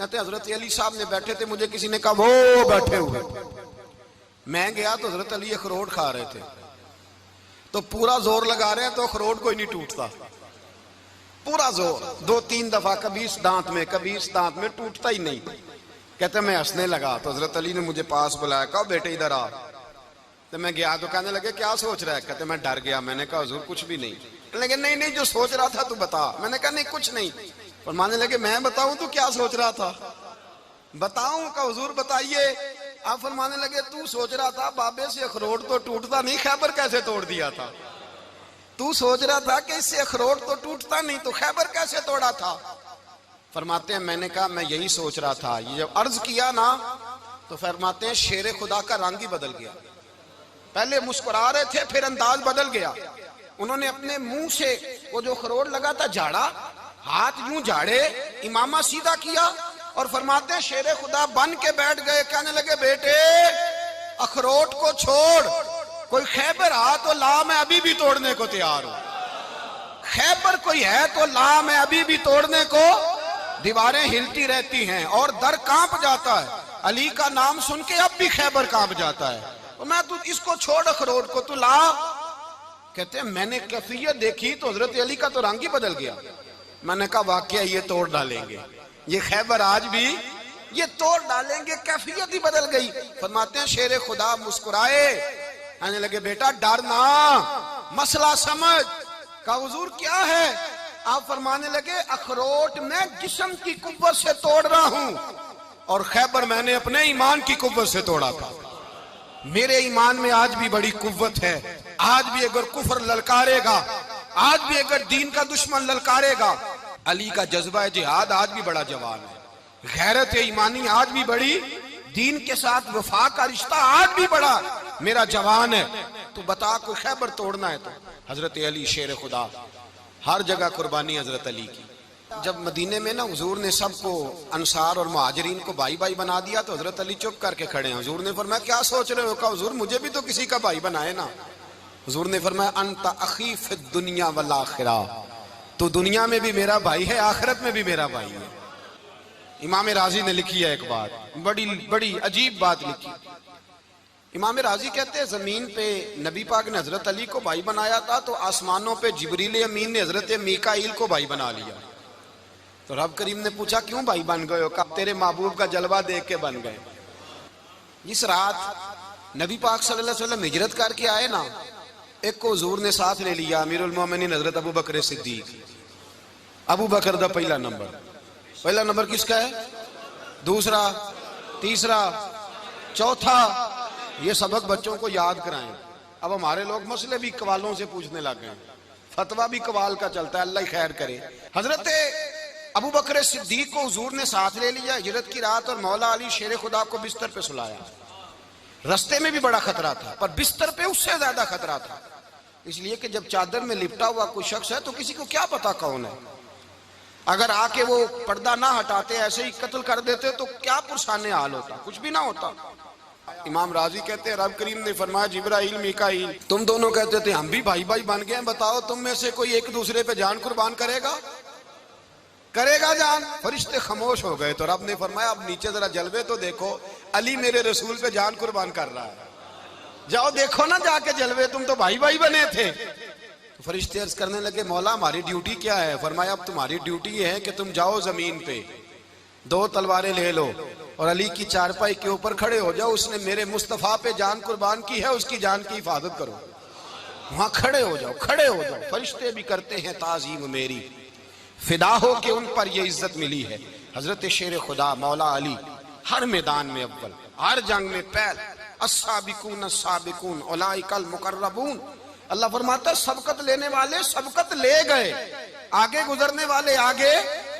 कहते हजरत अली साहब ने बैठे थे, मुझे किसी ने कहा वो बैठे हुए। मैं गया तो हजरत अली अखरोट खा रहे थे, तो पूरा जोर लगा रहे हैं तो अखरोट कोई नहीं टूटता, पूरा जोर 2-3 दफा, कभी इस दांत में कभी इस दांत में, टूटता ही नहीं। कहते मैं हंसने लगा तो हजरत अली ने मुझे पास बुलाया, कहा बेटे इधर आ। तो मैं गया तो कहने लगे क्या सोच रहा है? कहते मैं डर गया। मैंने कहा हुजूर कुछ भी नहीं। लेकिन नहीं नहीं जो सोच रहा था तू बता। मैंने कहा नहीं कुछ नहीं। फरमाने लगे मैं बताऊं तू क्या सोच रहा था? बताऊं? का हुजूर बताइए। आप फरमाने लगे तू सोच रहा था बाबे से अखरोट तो टूटता नहीं, खैबर कैसे तोड़ दिया था? तू सोच रहा था कि इससे अखरोट तो टूटता नहीं, तो खैबर कैसे तोड़ा था? फरमाते हैं मैंने कहा मैं यही सोच रहा था। ये जब अर्ज किया ना तो फरमाते हैं शेर खुदा का रंग ही बदल गया। पहले मुस्कुरा रहे थे, फिर अंदाज बदल गया। उन्होंने अपने मुंह से वो जो अखरोट लगा था झाड़ा, हाथ यूं झाड़े, इमामा सीधा किया और फरमाते हैं शेर खुदा बन के बैठ गए। कहने लगे बेटे अखरोट को छोड़, कोई खैबर आ तो ला, मैं अभी भी तोड़ने को तैयार हूं। खैबर कोई है तो ला, मैं अभी भी तोड़ने को। दीवारें हिलती रहती हैं और दर कांप जाता है, अली का नाम सुन के अब भी खैबर कांप जाता है। तो मैं तू इसको छोड़ अखरोट को, तू ला। कहते हैं मैंने कैफियत देखी तो हजरत अली का तो रंग ही बदल गया। मैंने कहा वाकया ये तोड़ डालेंगे, ये खैबर आज भी ये तोड़ डालेंगे, कैफियत ही बदल गई। फरमाते हैं शेर खुदा मुस्कुराए, आने लगे बेटा डर ना, मसला समझ। का हुजूर क्या है? आप फरमाने लगे अखरोट मैं जिस्म की कुव्वत से तोड़ रहा हूं और खैबर मैंने अपने ईमान की कुव्वत से तोड़ा था। मेरे ईमान में आज भी बड़ी कुव्वत है। आज भी अगर कुफर ललकारेगा, आज भी अगर दीन का दुश्मन ललकारेगा, अली का जज्बा जिहाद आज भी बड़ा जवान है। गैरत ईमानी आज भी बड़ी, दीन के साथ वफा का रिश्ता आज भी बड़ा मेरा जवान है। तो बता कोई खैबर तोड़ना है तो हजरत अली शेर खुदा, हर जगह कुर्बानी हजरत अली की। जब मदीने में ना हुजूर ने सबको अंसार और मुहाजिरीन को भाई भाई बना दिया तो हजरत अली चुप करके खड़े हैं। हुजूर ने फरमाया क्या सोच रहे हो? कहा हुजूर मुझे भी तो किसी का भाई बनाए ना। हुजूर ने फरमाया अंत अखी फिद दुनिया वल आखिरा, तो दुनिया में भी मेरा भाई है, आखिरत में भी मेरा भाई है। इमाम राजी ने लिखी है एक बात, बड़ी बड़ी अजीब बात लिखी। इमाम राजी कहते हैं जमीन पे नबी पाक ने हजरत अली को भाई बनाया था तो आसमानों पे जिब्रील अमीन ने हजरत मीकाईल को भाई बना लिया। तो रब करीम ने पूछा क्यों भाई बन गए हो? कब तेरे महबूब का जलवा देख के बन गए। जिस रात नबी पाक सल्लल्लाहु अलैहि वसल्लम हिजरत करके आए ना, एक को हुजूर ने साथ ले लिया, अमीरुल मोमिनीन हजरत अबू बकर सिद्दीक। अबू बकर दा पहला नंबर किसका है? दूसरा, तीसरा, चौथा। ये सबक बच्चों को याद कराएं। अब हमारे लोग मसले भी कवालों से पूछने लग गए, फतवा भी कवाल का चलता है, अल्लाह खैर करे। हजरत अबू बकर सिद्दीक को हुजूर ने साथ ले लिया हिजरत की रात और मौला अली शेर खुदा को बिस्तर पे सुलाया। रस्ते में भी बड़ा खतरा था पर बिस्तर पे उससे ज्यादा खतरा था, इसलिए कि जब चादर में लिपटा हुआ कोई शख्स है तो किसी को क्या पता कौन है। अगर आके वो पर्दा ना हटाते ऐसे ही कत्ल कर देते तो क्या पुरसाने हाल होता, कुछ भी ना होता। इमाम राजी कहते हैं रब करीम ने फरमाया जिब्राइल मीकाईल तुम दोनों कहते थे हम भी भाई भाई बन गए, बताओ तुम में से कोई एक दूसरे पे जान कुर्बान करेगा जान? फरिश्ते खामोश हो गए। तो रब ने फरमाया अब नीचे जरा जलवे तो देखो, अली मेरे रसूल पे जान कुर्बान कर रहा है, जाओ देखो ना जाके जलवे, तुम तो भाई भाई बने थे। तो फरिश्ते अर्ज करने लगे मौला हमारी ड्यूटी क्या है? फरमाया अब तुम्हारी ड्यूटी ये है कि तुम जाओ जमीन पे 2 तलवारें ले लो और अली की चारपाई के ऊपर खड़े हो जाओ, उसने मेरे मुस्तफा पे जान कुर्बान की है, उसकी जान की हिफाजत करो। वहां खड़े हो जाओ। फरिश्ते भी करते हैं ताजीम मेरी, फिदा हो के उन पर ये इज्जत मिली है। हजरत शेर खुदा मौला अली हर मैदान में अव्वल, हर जंग में पहल। अस्साबिकून अस्साबिकून उलाइकल मुकर्रबून। अल्लाह फरमाता सबकत लेने वाले सबकत ले गए, आगे गुजरने वाले आगे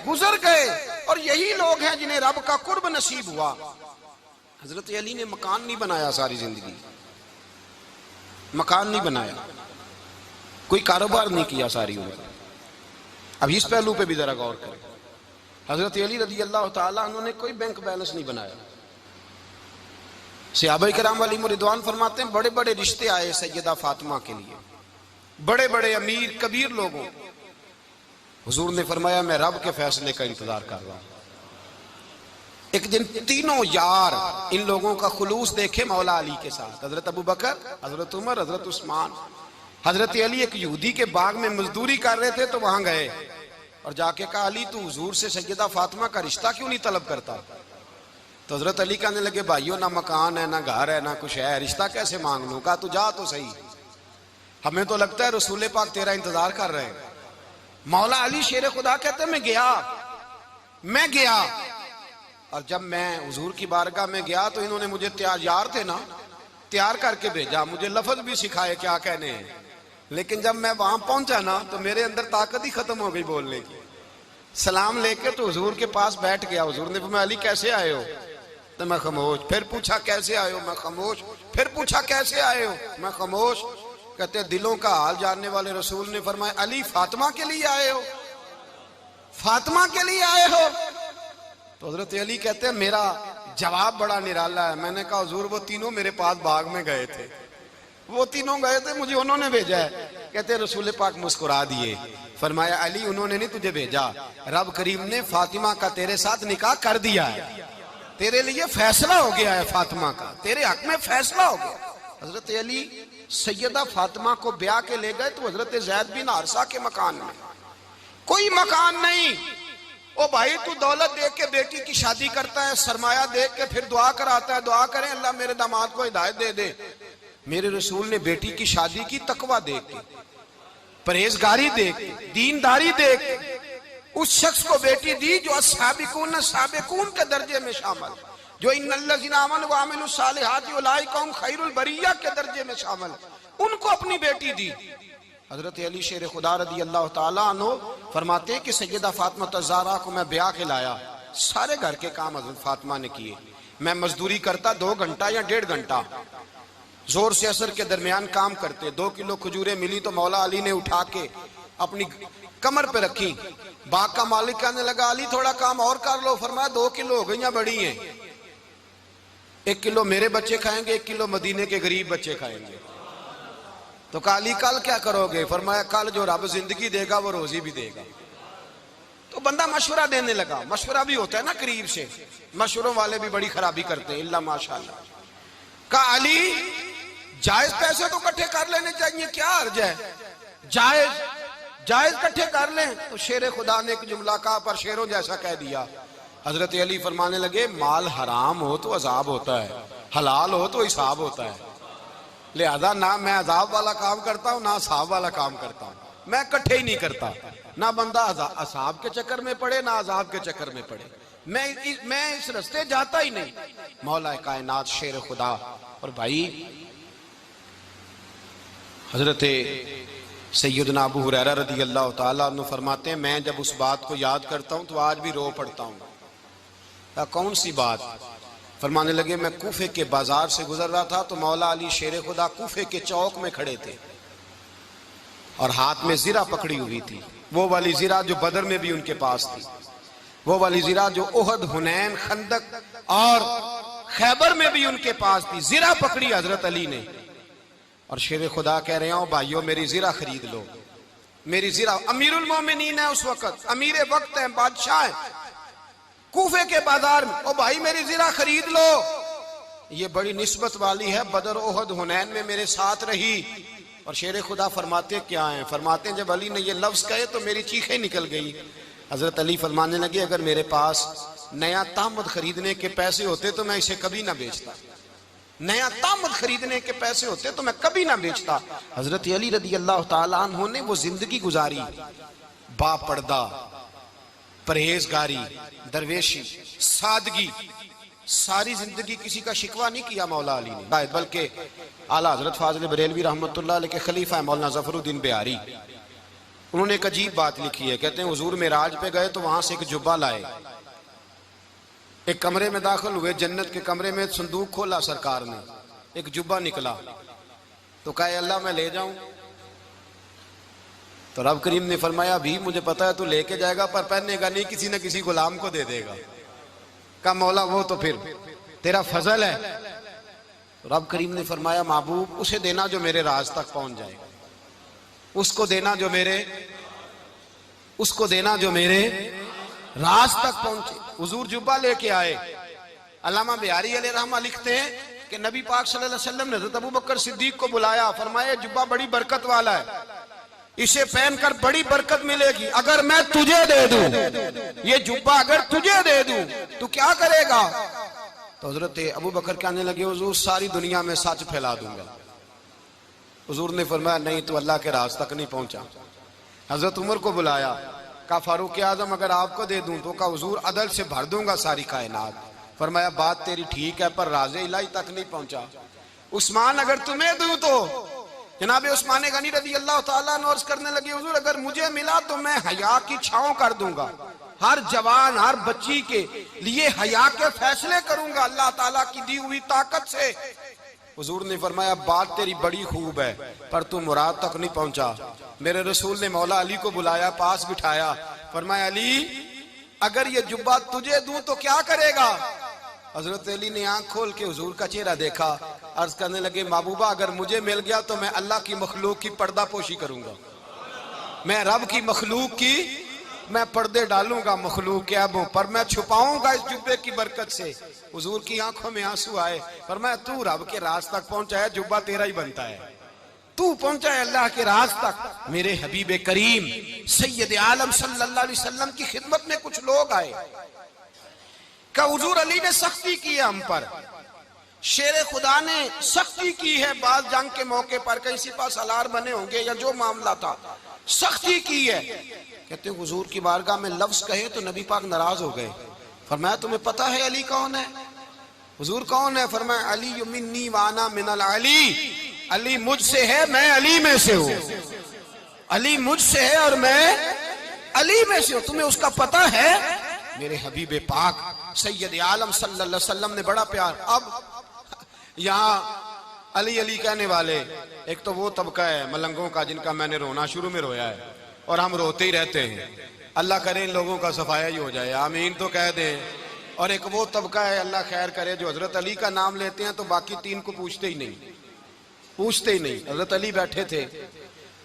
गुजर गए, और यही लोग हैं जिन्हें रब का कुर्ब नसीब हुआ। हजरत अली ने मकान नहीं बनाया, सारी जिंदगी मकान नहीं बनाया, कोई कारोबार नहीं किया सारी उम्र। अब इस पहलू पे भी जरा गौर करें। हजरत अली रज़ी अल्लाह ताला उन्होंने कोई बैंक बैलेंस नहीं बनाया। सहाबा किराम वाली रिदवान फरमाते हैं बड़े बड़े रिश्ते आए सैयदा फातिमा के लिए, बड़े बड़े अमीर कबीर लोगों। हुजूर ने फरमाया मैं रब के फैसले का इंतजार कर रहा हूं। एक दिन तीनों यार इन लोगों का खुलूस देखे मौला अली के साथ, हजरत अबू बकर, हजरत उमर, हजरत उस्मान। हजरत अली एक यहूदी के बाग में मजदूरी कर रहे थे, तो वहां गए और जाके कहा, अली तू हुजूर से सैयदा फातिमा का रिश्ता क्यों नहीं तलब करता? तो हजरत अली कहने लगे, भाइयों ना मकान है, ना घर है, ना कुछ है, रिश्ता कैसे मांग लूं? कहा तू जा तो सही, हमें तो लगता है रसूल पाक तेरा इंतजार कर रहे हैं। मौला अली शेर खुदा कहते हैं, मैं गया और जब मैं हुजूर की बारगाह में गया तो इन्होंने मुझे यार थे ना, तैयार करके भेजा, मुझे लफ्ज भी सिखाए क्या कहने हैं। लेकिन जब मैं वहां पहुंचा ना तो मेरे अंदर ताकत ही खत्म हो गई बोलने की। सलाम लेके तो हुजूर के पास बैठ गया। हुजूर ने पूछा, अली कैसे आए हो? तो मैं खामोश। फिर पूछा कैसे आए हो? मैं खामोश। फिर पूछा कैसे आए हो? मैं खामोश। कहते दिलों का हाल जानने वाले रसूल ने फरमाया, अली फातिमा के लिए आए हो? फातिमा के लिए आए हो? तो हजरत अली कहते हैं, मेरा जवाब बड़ा निराला है। मैंने कहा, हुजूर वो तीनों मेरे पास बाग में गए थे, वो तीनों गए थे, मुझे उन्होंने भेजा है। कहते हैं रसूल पाक मुस्कुरा दिए, फरमाया, अली उन्होंने नहीं तुझे भेजा, रब करीम ने फातिमा का तेरे साथ निकाह कर दिया है, तेरे लिए फैसला हो गया है, फातिमा का तेरे हक में फैसला हो गया। हजरत अली सैयदा फातिमा को ब्याह के ले गए तो हजरत ज़ैद बिन हारिसा के मकान में कोई मकान नहीं। ओ भाई तू दौलत देख के बेटी की शादी करता है, सरमाया देख के फिर दुआ कराता है, दुआ करें अल्लाह मेरे दामाद को हिदायत दे दे। मेरे रसूल ने बेटी की शादी की तकवा देख के, परहेजगारी देख के, दीनदारी देख के उस शख्स को बेटी दी जो साबिकून साबिकून के दर्जे में शामिल, जो इन्नल्लज़ीना आमनू व अमिलुस सालिहाति उलाइका हुम खैरुल बरिया के दर्जे में शामिल, उनको अपनी बेटी दी। हजरत अली शेर खुदा रदी अल्लाह ताला अन्हु फरमाते हैं कि सैयदा फातिमा ज़हरा को मैं ब्याह के लाया, सारे घर के काम हजरत फातिमा ने किए। मैं मजदूरी करता 2 घंटा या 1.5 घंटा, जोर से असर के दरमियान काम करते। 2 किलो खजूरें मिली तो मौला अली ने उठा के अपनी कमर पे रखी। बाग का मालिक कहने लगा, अली थोड़ा काम और कर लो। फरमाया 2 किलो हो गई, बड़ी हैं, 1 किलो मेरे बच्चे खाएंगे, 1 किलो मदीने के गरीब बच्चे खाएंगे। तो कहा, अली कल क्या करोगे? फरमाया, कल जो रब जिंदगी देगा वो रोजी भी देगा। तो बंदा मशवरा देने लगा। मशवरा भी होता है ना करीब से, मशवरों वाले भी बड़ी खराबी करते हैं, इल्ला माशाअल्लाह। कहा, अली जायज पैसे तो इकट्ठे कर लेने चाहिए, क्या अर्ज है? जायज इकट्ठे कर लें। तो शेर खुदा ने एक जुमला कहा पर शेरों जैसा कह दिया। हजरत अली फरमाने लगे, माल हराम हो तो अजाब होता है, हलाल हो तो हिसाब होता है, लिहाजा ना मैं अजाब वाला काम करता हूँ ना असाब वाला काम करता हूँ, मैं इकट्ठे ही नहीं करता। ना बंदा असाब के चक्कर में पड़े ना अजाब के चक्कर में पड़े, मैं इस रास्ते जाता ही नहीं। मौला कायनात शेर खुदा। और भाई हजरत सैयदना अबू हुरैरा रदी अल्लाह ताला अन्हु फरमाते हैं, मैं जब उस बात को याद करता हूँ तो आज भी रो पड़ता हूँ। कौन सी बात? फरमाने लगे, मैं कूफे के बाजार से गुजर रहा था तो मौला अली शेर खुदा कूफे के चौक में खड़े थे और हाथ में जीरा पकड़ी हुई थी, वो वाली जीरा जो बदर में भी उनके पास थी, वो वाली जीरा जो ओहद, हुनैन, खंदक और खैबर में भी उनके पास थी। जीरा पकड़ी हजरत अली ने और शेर खुदा कह रहे हो, भाइयों मेरी जीरा खरीद लो, मेरी जीरा। अमीरुल मोमिनीन है उस वक्त, अमीर वक्त है, बादशाह है, कूफे के बाजार में। ओ भाई मेरी जीरा खरीद लो। ये बड़ी निस्बत वाली है, बदर, ओहद, हुनैन में मेरे साथ रही। और शेर खुदा फरमाते क्या हैं? फरमाते हैं, जब अली ने ये लफ्ज कहे तो मेरी चीखें निकल गई। हजरत अली फरमाने लगे, अगर मेरे पास नया तामद खरीदने के पैसे होते तो मैं इसे कभी ना बेचता, नया तामद खरीदने के पैसे होते तो मैं कभी ना बेचता। हजरत अली रदी अल्लाह ताला अन्हु ने वो जिंदगी गुजारी, बापर्दा, परहेजगारी, दरवेशी, सादगी, सारी जिंदगी किसी का शिकवा नहीं किया मौला अली ने, बल्कि आला हजरत फाजिल बरेलवी रहमतुल्लाह अलैह के खलीफा है मौलाना ज़फरुद्दीन बिहारी। उन्होंने एक अजीब बात लिखी है, कहते हैं हुजूर मेराज पे गए तो वहां से एक जुब्बा लाए, एक कमरे में दाखिल हुए, जन्नत के कमरे में संदूक खोला सरकार ने, एक जुब्बा निकला तो कहे अल्लाह मैं ले जाऊं? तो रब करीम ने फरमाया, भी मुझे पता है तू लेके जाएगा पर पहनेगा नहीं, किसी न किसी गुलाम को दे देगा। कहा मौला वो तो फिर तेरा फजल है। तो रब करीम ने फरमाया, महबूब उसे देना जो मेरे राज तक पहुंच जाएगा, उसको देना जो मेरे, उसको देना जो मेरे। राज तक पहुंचे। हुजूर जुब्बा लेके आए। अल्लामा बिहारी अलैहि रहमा लिखते हैं कि नबी पाक सल्लल्लाहु अलैहि वसल्लम ने हज़रत अबू बकर सिद्दीक को बुलाया, फरमाया जुब्बा बड़ी बरकत वाला है, इसे पहनकर बड़ी बरकत मिलेगी। अगर मैं तुझे दे दूं, ये जुब्बा अगर तुझे दे दूं तो क्या करेगा? तो हजरत अबू बकर कहने लगे, हुजूर सारी दुनिया में सच फैला दूंगा। हुजूर ने फरमाया नहीं, तो अल्लाह के राज तक नहीं पहुंचा। हजरत उमर को बुलाया, कहा फारूक आजम अगर आपको दे दूं तो? कहा हुजूर अदल से भर दूंगा सारी कायनात। फरमाया बात तेरी ठीक है, पर राज़े इलाही तक नहीं पहुंचा। उस्मान अगर तुम्हें दूं तो? जनाब उस्मान गनी रज़ी अल्लाह ताला अन्हु अर्ज़ करने लगे, हुजूर अगर मुझे मिला तो मैं हया की छांव कर दूंगा, हर जवान हर बच्ची के लिए हया के फैसले करूंगा अल्लाह ताला की दी हुई ताकत से। हुजूर ने फरमाया बात तेरी बड़ी खूब है, पर तू मुराद तक नहीं पहुंचा। मेरे रसूल ने मौला अली को बुलाया, पास बिठाया, फरमाया अली अगर ये जुब्बा तुझे दूं तो क्या करेगा? हजरत अली ने आंख खोल के हुजूर का चेहरा देखा, अर्ज करने लगे महबूबा अगर मुझे मिल गया तो मैं अल्लाह की मखलूक की पर्दा पोशी करूंगा, मैं रब की मखलूक की मैं पर्दे डालूंगा मखलूक के अबों पर, मैं छुपाऊंगा इस जुब्बे की बरकत से। हुजूर की आंखों में आंसू आए, फरमाया तू रब के राज तक पहुंचा है, जुब्बा तेरा ही बनता है, तू पहुंचा है अल्लाह के राज तक। मेरे हबीब करीम सैयद आलम सल्लल्लाहु अलैहि वसल्लम की खिदमत में कुछ लोग आए, का हुजूर अली ने सख्ती की है हम पर, शेर खुदा ने सख्ती की है, बाज जंग के मौके पर कहीं सिपा सलार बने होंगे या जो मामला था, सख्ती की है। कहते हुजूर की बारगाह में लफ्ज कहे तो नबी पाक नाराज हो गए। फरमाया तुम्हें पता है अली कौन है? हुजूर कौन है? फरमाया अली मिन्नी वाना मिनल अली, अली मुझसे है मैं अली में से हूं, अली मुझसे है और मैं अली में से हूं, तुम्हें उसका पता है? मेरे हबीब पाक सैयद आलम सल्लल्लाहु अलैहि वसल्लम ने बड़ा प्यार। अब यहाँ अली अली कहने वाले एक तो वो तबका है मलंगों का जिनका मैंने रोना शुरू में रोया है और हम रोते ही रहते हैं, अल्लाह करे इन लोगों का सफाया ही हो जाए, आमीन तो कह दें। और एक वो तबका है अल्लाह खैर करे जो हजरत अली का नाम लेते हैं तो बाकी तीन को पूछते ही नहीं, पूछते ही नहीं। हजरत अली बैठे थे,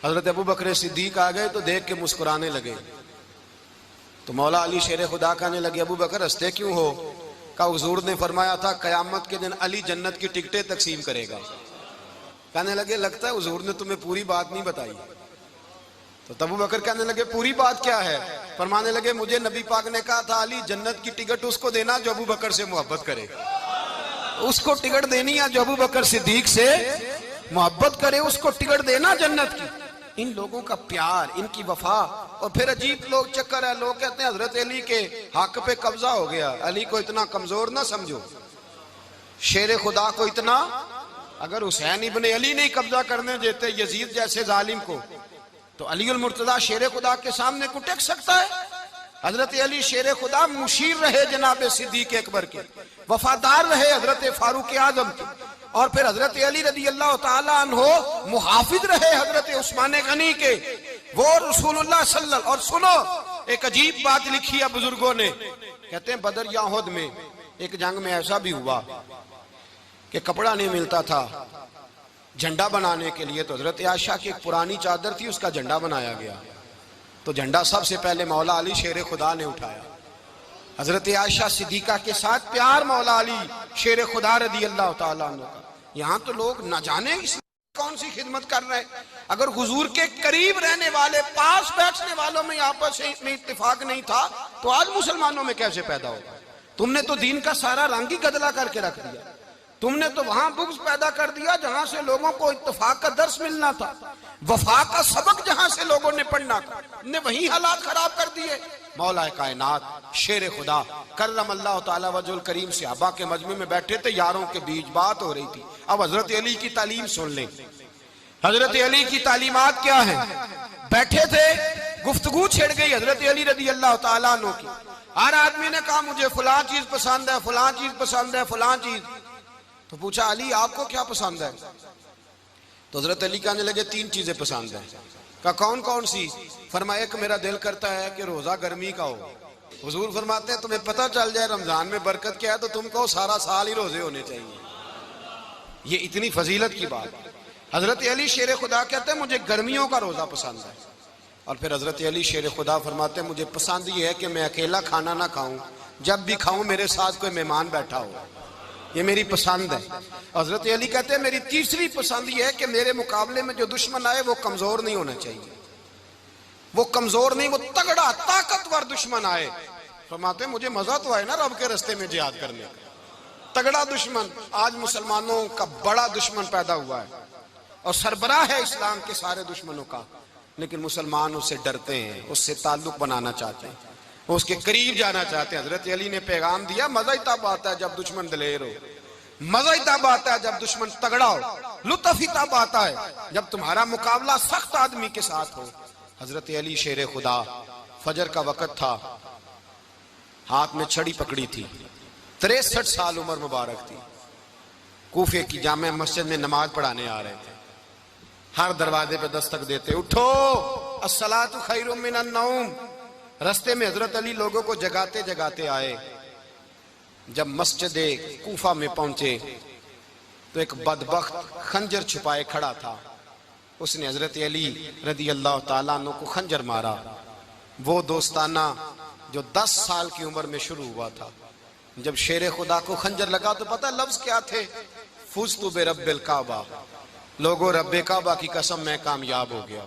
हजरत अबू बकर सिद्दीक आ गए तो देख के मुस्कुराने लगे, तो मौला अली शेर खुदा कहने लगे अबू बकर हंसते क्यों हो? का हुजूर ने फरमाया था कयामत के दिन अली जन्नत की टिकटें तकसीम करेगा। कहने लगे लगता है हुजूर ने तुम्हें पूरी बात नहीं बताई। तो अबू बकर कहने लगे पूरी बात क्या है? फरमाने लगे मुझे नबी पाक ने कहा था अली जन्नत की टिकट उसको देना जो अबू बकर से मोहब्बत करे, उसको टिकट देनी है जो अबू बकर सिद्दीक से मोहब्बत करे, उसको टिकट देना जन्नत की। इन लोगों का प्यार, इनकी वफा। और फिर अजीब लोग चक्कर है, लोग कहते हैं हजरत अली के हक पे कब्जा हो गया, अली को इतना कमजोर ना समझो, शेर खुदा को इतना, अगर हुसैन इब्ने अली नहीं कब्जा करने देते यजीद जैसे जालिम को तो अली उल मुर्तजा शेर खुदा के सामने को टेक सकता है? हजरत अली शेर खुदा मुशीर रहे जनाब सिद्दीक अकबर के, वफादार रहे हजरत फारूक आजम के, और फिर हजरत अली रज़ी अल्लाह ताला अन्हो मुहाफिज रहे हजरत उस्मान गनी के, वो रसूलुल्लाह सल्लल्लाहु। और सुनो एक अजीब बात लिखी है बुजुर्गों ने, कहते हैं बदर या उहद में एक जंग में ऐसा भी हुआ कि कपड़ा नहीं मिलता था झंडा बनाने के लिए, तो हजरत आयशा की एक पुरानी चादर थी उसका झंडा बनाया गया, तो झंडा सबसे पहले मौला अली शेर खुदा ने उठाया। हजरत आयशा सिद्दीका के साथ प्यार मौला अली शेर खुदा रज़ी अल्लाह ताला अन्हु का। यहाँ तो लोग न जाने कौन सी खिदमत कर रहे हैं। अगर हुजूर के करीब रहने वाले पास बैठने वालों में आपस में इत्तेफाक नहीं था तो आज मुसलमानों में कैसे पैदा होगा? तुमने तो दीन का सारा रंग ही गदला करके रख दिया, तुमने तो वहां बुग़्ज़ पैदा कर दिया जहां से लोगों को इत्तेफाक का दर्स मिलना था, वफा का सबक जहां से लोगों ने पढ़ना था, ने वही हालात खराब कर दिए। मौला कायनात शेर खुदा करम अल्लाह ताला वजुल करीम सहाबा के मजमे में बैठे थे, यारों के बीच बात हो रही थी। अब हजरत अली की तालीम सुन लें, हजरत अली की तालीमात क्या है? बैठे थे, गुफ्तगू छिड़ गई हजरत अली रज़ी अल्लाह ताला अन्हु की। हर आदमी ने कहा मुझे फलां चीज पसंद है, फलां चीज पसंद है, फलां चीज। तो पूछा अली आपको क्या पसंद है? तो हजरत अली कहने लगे तीन चीजें पसंद है। कहा कौन कौन सी? फरमाया एक मेरा दिल करता है कि रोजा गर्मी का हो। हुजूर फरमाते हैं तुम्हें पता चल जाए रमजान में बरकत क्या है तो तुम कहो सारा साल ही रोजे होने चाहिए, ये इतनी फजीलत की बात। हजरत अली शेर खुदा कहते हैं मुझे गर्मियों का रोजा पसंद है। और फिर हजरत अली शेर खुदा फरमाते हैं मुझे पसंद ये है कि मैं अकेला खाना ना खाऊं, जब भी खाऊं मेरे साथ कोई मेहमान बैठा हो, ये मेरी पसंद है। हजरत अली कहते हैं मेरी तीसरी पसंद ये है कि मेरे मुकाबले में जो दुश्मन आए वो कमजोर नहीं होना चाहिए, वो कमजोर नहीं, वो तगड़ा ताकतवर दुश्मन आए। फरमाते मुझे मजा तो आए ना रब के रास्ते में जिहाद करने का। तगड़ा दुश्मन, आज मुसलमानों का बड़ा दुश्मन पैदा हुआ है और सरबराह है इस्लाम के सारे दुश्मनों का, लेकिन मुसलमान उससे डरते हैं, उससे ताल्लुक बनाना चाहते हैं, उसके करीब जाना चाहते हैं। हजरत अली ने पैगाम दिया मजा ही तब आता है जब दुश्मन दलेर हो, मजा ही तब आता है जब दुश्मन तगड़ा हो, लुत्फ ही तब आता है जब तुम्हारा मुकाबला सख्त आदमी के साथ हो। हजरत अली शेर खुदा, फजर का वक़्त था, हाथ में छड़ी पकड़ी थी, 63 साल उम्र मुबारक थी, कूफे की जामे मस्जिद में नमाज पढ़ाने आ रहे थे। हर दरवाजे पे दस्तक देते, उठो अस्सलातु खैरुम मिनन नौम। रास्ते में हजरत अली लोगों को जगाते जगाते आए। जब मस्जिद कूफा में पहुंचे तो एक बदबख्त खंजर छुपाए खड़ा था, उसने हजरत अली रदी अल्लाह ताला अन्हु को खंजर मारा। वो दोस्ताना जो 10 साल की उम्र में शुरू हुआ था। जब शेर खुदा को खंजर लगा तो पता लफ्ज क्या थे, फुज़्तु बिरब्बिल काबा, लोगों रब्बे काबा की कसम मैं कामयाब हो गया,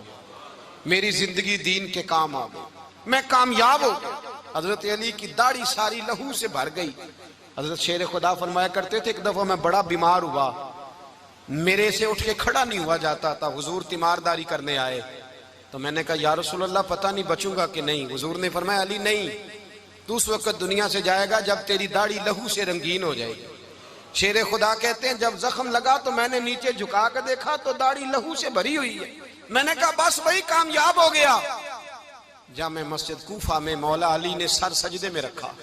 मेरी जिंदगी दीन के काम आ गई, मैं कामयाब हो गया। हजरत अली की दाढ़ी सारी लहू से भर गई। हजरत शेर खुदा फरमाया करते थे एक दफा मैं बड़ा बीमार हुआ, मेरे से उठ के खड़ा नहीं हुआ जाता था, हुजूर तीमारदारी करने आए तो मैंने कहा या रसूल अल्लाह पता नहीं बचूंगा कि नहीं। हुजूर ने फरमाया अली नहीं, तू उस वक्त दुनिया से जाएगा जब तेरी दाढ़ी लहू से रंगीन हो जाएगी। शेर खुदा कहते हैं जब जख्म लगा तो मैंने नीचे झुका कर देखा तो दाढ़ी लहू से भरी हुई है। मैंने कहा बस वही कामयाब हो गया। जामे मस्जिद कूफा में मौला अली ने सर सजदे में रखा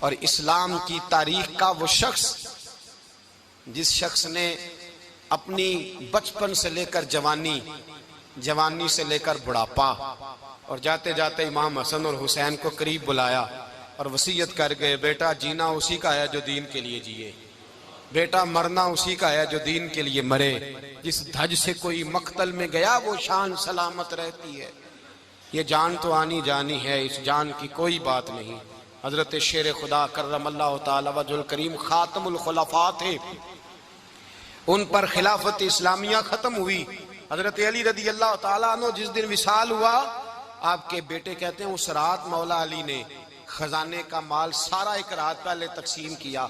और इस्लाम की तारीख का वो शख्स जिस शख्स ने अपनी बचपन से लेकर जवानी, जवानी से लेकर बुढ़ापा और जाते जाते इमाम हसन और हुसैन को करीब बुलाया और वसीयत कर गए बेटा जीना उसी का है जो दीन के लिए जिए, बेटा मरना उसी का है जो दीन के लिए मरे। जिस धज से कोई मक्तल में गया वो शान सलामत रहती है, ये जान तो आनी जानी है, इस जान की कोई बात नहीं। हजरत शेर खुदा करमल्लाहु ताला वजहुल करीम खातमुल खुलफा थे, उन पर खिलाफत इस्लामिया खत्म हुई। हजरत अली रदी अल्लाह ताला अन्हु जिस दिन विसाल हुआ, आपके बेटे कहते हैं उस रात मौला अली ने खजाने का माल सारा एक रात पहले तकसीम किया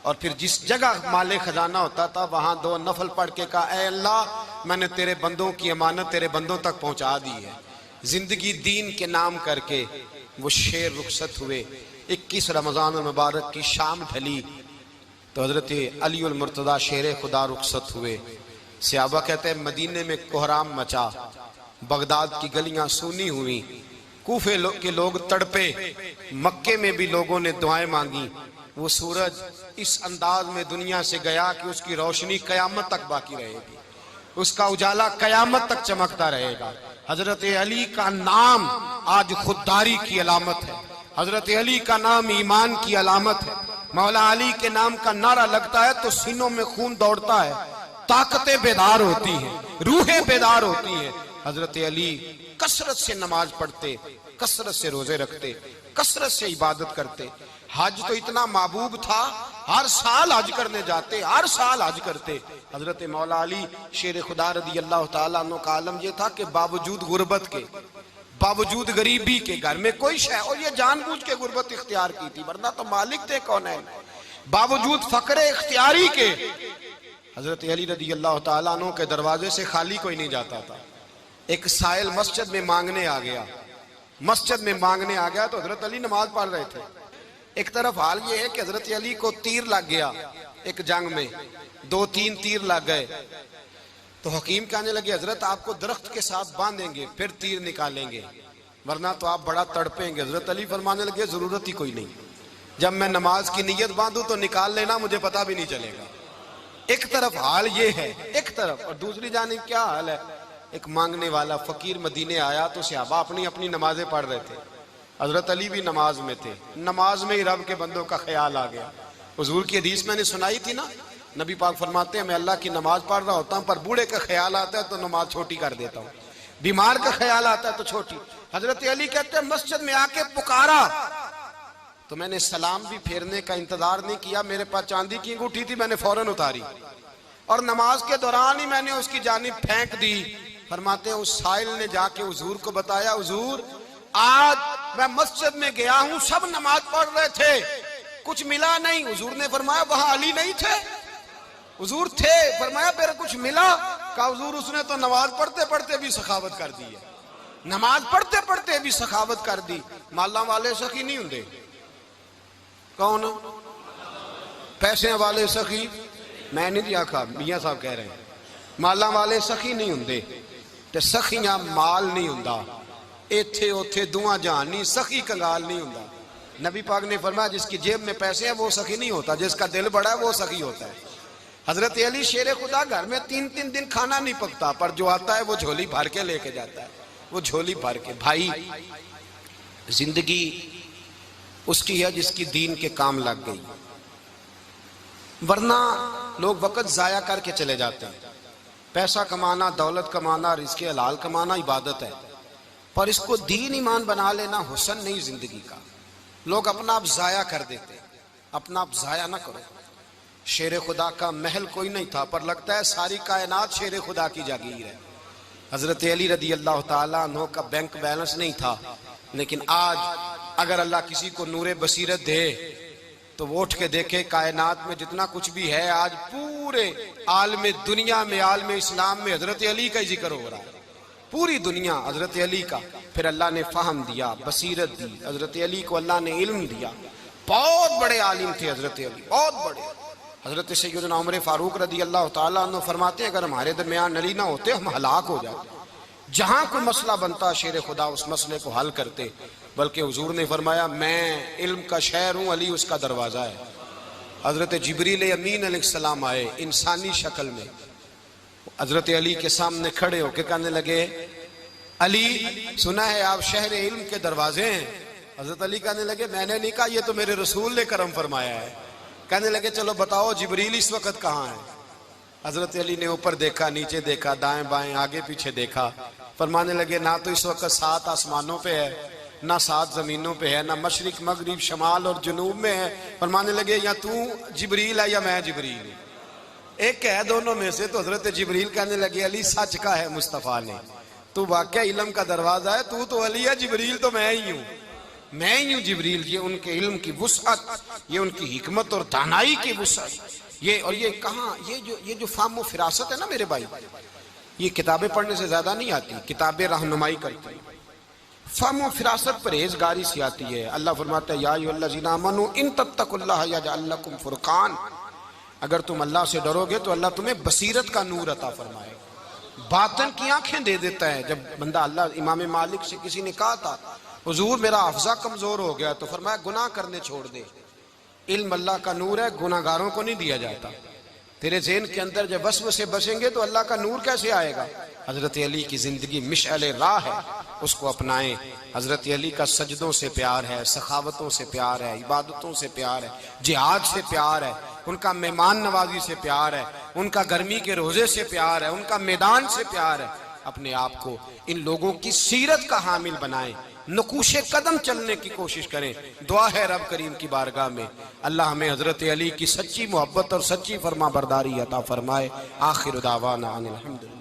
और फिर जिस जगह माले खजाना होता था वहां 2 नफल पढ़ के कहा ऐ अल्लाह मैंने तेरे बंदों की अमानत तेरे बंदों तक पहुंचा दी है। जिंदगी दीन के नाम करके वो शेर रुखसत हुए। 21 रमजान मुबारक की शाम ढली तो हजरत अली उल मुर्तदा शेर खुदा रुखसत हुए। सहाबा कहते हैं मदीने में कोहराम मचा, बगदाद की गलियां सूनी हुई, कूफे के लोग तड़पे, मक्के में भी लोगों ने दुआएं मांगी। वो सूरज इस अंदाज में दुनिया से गया कि उसकी रोशनी कयामत तक बाकी रहेगी, उसका उजाला कयामत तक चमकता रहेगा। हजरत अली का नाम आज खुददारी की अलामत है, हजरत अली का नाम ईमान की अलामत है। मौला अली के नाम का नारा लगता है तो सीनों में खून दौड़ता है, ताकतें बेदार होती हैं, रूहें बेदार होती हैं। हजरत अली कसरत से नमाज पढ़ते, कसरत से रोजे रखते, कसरत से इबादत करते। हज तो इतना महबूब था, हर साल हज करने जाते, हर साल हज करते। हजरत मौला अली शेर खुदा रदी अल्लाह ताला अन्हु का आलम यह था कि बावजूद गुर्बत के, बावजूद गरीबी के, घर में कोई शय, और ये जानबूझ के गुर्बत इख्तियार की थी वरना तो मालिक थे कौन है, बावजूद फकरे इख्तियारी के हजरत अली रदी अल्लाह ताला अन्हु के दरवाजे से खाली कोई नहीं जाता था। एक साइल मस्जिद में मांगने आ गया, मस्जिद में मांगने आ गया तो हजरत अली नमाज पढ़ रहे थे। एक तरफ हाल ये है कि हजरत अली को तीर लग गया, एक जंग में 2-3 तीर लग गए तो हकीम कहने लगे हजरत आपको दरख्त के साथ बांधेंगे फिर तीर निकालेंगे वरना तो आप बड़ा तड़पेंगे। हजरत अली फरमाने लगे जरूरत ही कोई नहीं, जब मैं नमाज की नीयत बांधू तो निकाल लेना, मुझे पता भी नहीं चलेगा। एक तरफ हाल ये है, एक तरफ, और दूसरी जानिब क्या हाल है, एक मांगने वाला फकीर मदीने आया तो सहाबा अपनी अपनी नमाजें पढ़ रहे थे, हजरत अली भी नमाज में थे। नमाज में ही रब के बंदों का ख्याल आ गया। हुजूर की हदीस मैंने सुनाई थी ना, नबी पाक फरमाते हैं मैं अल्लाह की नमाज पढ़ रहा होता हूँ पर बूढ़े का ख्याल आता है तो नमाज छोटी कर देता हूँ। बीमार का ख्याल आता है तो छोटी। हजरत अली कहते हैं मस्जिद में आके पुकारा तो मैंने सलाम भी फेरने का इंतजार नहीं किया, मेरे पास चांदी की अंगूठी थी, मैंने फौरन उतारी और नमाज के दौरान ही मैंने उसकी जानिब फेंक दी। फरमाते हैं उस साइल ने जाके हुजूर को बताया, हुजूर आज मैं मस्जिद में गया हूं, सब नमाज पढ़ रहे थे, कुछ मिला नहीं। हुजूर ने फरमाया वहां अली नहीं थे? हुजूर थे। फरमाया फिर कुछ मिला? कहा हुजूर उसने तो नमाज पढ़ते पढ़ते भी सखावत कर दी है, नमाज पढ़ते पढ़ते भी सखावत कर दी। माला वाले सखी नहीं होंगे? कौन? पैसे वाले सखी? मैं नहीं आखा, मियां साहब कह रहे हैं माला वाले सखी नहीं होंगे, ते सखियां माल नहीं होंदा। इथे उथे दुआ जहान नहीं, सखी कंगाल नहीं होंदा। नबी पाक ने फरमाया जिसकी जेब में पैसे हैं वो सखी नहीं होता, जिसका दिल बड़ा है वो सखी होता है। हजरत अली शेर खुदा घर में 3-3 दिन खाना नहीं पकता, पर जो आता है वो झोली भर के लेके जाता है, वो झोली भर के। भाई जिंदगी उसकी है जिसकी दीन के काम लग गई, वरना लोग वक्त जाया करके चले जाते हैं। पैसा कमाना, दौलत कमाना, रिज़्क़ हलाल कमाना इबादत है, पर इसको दीन ईमान बना लेना हुस्न नहीं जिंदगी का। लोग अपना आप जाया कर देते, अपना आप जाया ना करो। शेर खुदा का महल कोई नहीं था, पर लगता है सारी कायनात शेर खुदा की जागीर है। हजरत अली रदी अल्लाह ताला अन्हु का बैंक बैलेंस नहीं था, लेकिन आज अगर अल्लाह किसी को नूरे बसीरत दे तो वो उठ के देखे कायनात में जितना कुछ भी है, आज पूरे आलम दुनिया में, आलम इस्लाम में हजरत अली का ही जिक्र हो रहा है, पूरी दुनिया हजरत अली का। फिर अल्लाह ने फहम दिया, बसीरत दी, हजरत अली को अल्लाह ने इल्म दिया। बहुत बड़े आलिम थे हजरत अली, बहुत बड़े। हजरत सैयदना उमर फारूक रदी अल्लाह ताला अन्हु फरमाते हैं अगर हमारे दरमियान अली ना होते हम हलाक हो जाते। जहां कोई मसला बनता शेर खुदा उस मसले को हल करते, बल्कि हुजूर ने फरमाया मैं इल्म का शहर हूं, अली उसका दरवाजा है। हजरत जिब्रील अमीन अलैहिस्सलाम आए इंसानी शक्ल में, हजरत अली के सामने खड़े होकर कहने लगे अली सुना है आप शहर इल्म के दरवाजे हैं। हजरत अली कहने लगे मैंने नहीं कहा, ये तो मेरे रसूल ने करम फरमाया है। कहने लगे चलो बताओ जिब्रील इस वक्त कहाँ है? हजरत अली ने ऊपर देखा, नीचे देखा, दाएं बाएं आगे पीछे देखा, फरमाने लगे ना तो इस वक्त 7 आसमानों पे है, ना 7 जमीनों पे है, ना मशरिक मगरिब शमाल और जुनूब में है। फरमाने लगे या तू जिब्रील है या मैं जिब्रील, एक है दोनों में से। तो हजरत जिब्रील कहने लगे अली सच का है मुस्तफ़ा ने, तू वाकई इल्म का दरवाजा है, तू तो अली है, जिब्रील तो मैं ही हूँ, मैं ही हूँ जिब्रील। ये उनके इल्म की वुसअत, ये उनकी हिकमत और दानाई की वुसअत, ये और ये कहाँ ये जो फाहम फिरासत है ना मेरे भाई, ये किताबें पढ़ने से ज्यादा नहीं आती, किताबें रहनुमाई करती। फाहम फिरासत परहेजगारी से आती है। अल्लाह फरमाता है या अय्युहल्लज़ीना आमनू इन तत्तकुल्लाह यजअल लकुम फुरकान, अगर तुम अल्लाह से डरोगे तो अल्लाह तुम्हें बसीरत का नूर अता फरमाएगा, बातन की आंखें दे देता है। जब बंदा अल्लाह, इमाम मालिक से किसी ने कहा था हुजूर मेरा हफ्जा कमजोर हो गया, तो फरमाया गुनाह करने छोड़ दे, इल्म अल्लाह का नूर है, गुनाहगारों को नहीं दिया जाता। तेरे ज़हन के अंदर जब वसवसे बसेंगे तो अल्लाह का नूर कैसे आएगा? हजरत अली की जिंदगी मिशअल राह है, उसको अपनाएं। हजरत अली का सजदों से प्यार है, सखावतों से प्यार है, इबादतों से प्यार है, जिहाद से प्यार है, उनका मेहमान नवाजी से प्यार है, उनका गर्मी के रोजे से प्यार है, उनका मैदान से प्यार है। अपने आप को इन लोगों की सीरत का हामिल बनाएं, नकूशे कदम चलने की कोशिश करें। दुआ है रब करीम की बारगाह में अल्लाह हमें हजरत अली की सच्ची मोहब्बत और सच्ची फरमा बरदारी अता फरमाए। आखिर दावाना अनिल हम्दुलिल्लाह।